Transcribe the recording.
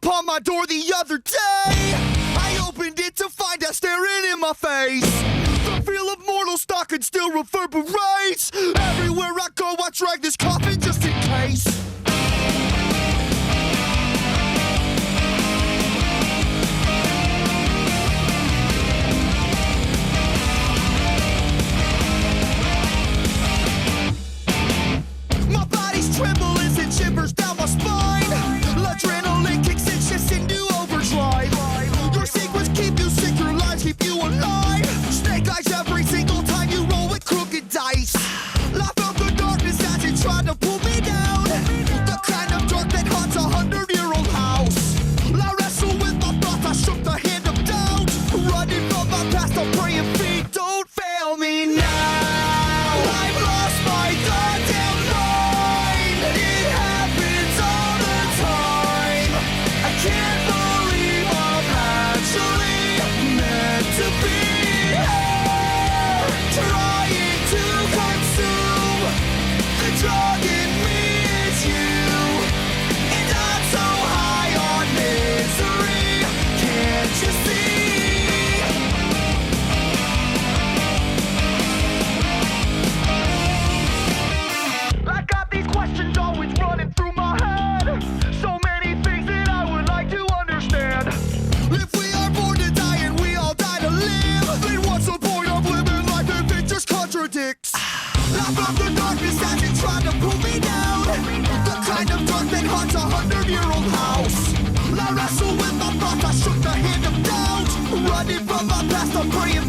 upon my door the other day. I opened it to find her staring in my face. The feel of mortal stalking still reverberates. Everywhere I go, I drag this coffin just in case. My body's tremble as it shivers down my spine. Adrenaline kicks in shifts into overdrive. Your secrets keep you sick, your lies keep you alive. Snake eyes every single time you roll with crooked dice. Laugh out the darkness as it tried to pull me down. The kind of dark that haunts 100-year-old house. I wrestle with my thoughts, I shook the hand of doubt. Running from my past, I'm praying feet don't fail me now. I've lost my goddamn mind. It happens all the time. I can't believe I'm actually meant to be here, trying to consume. The drug in me is you, and I'm so high on misery. Can't you see? I got these questions always running through my head. So many things that I would like to understand. If we are born to die and we all die to live, then what's the point of living life if it just contradicts? I felt the darkness as it tried to pull me down. The kind of dark that haunts 100-year-old house. I wrestle with my thoughts, I shook the hand of doubt. Running from my past, I'm praying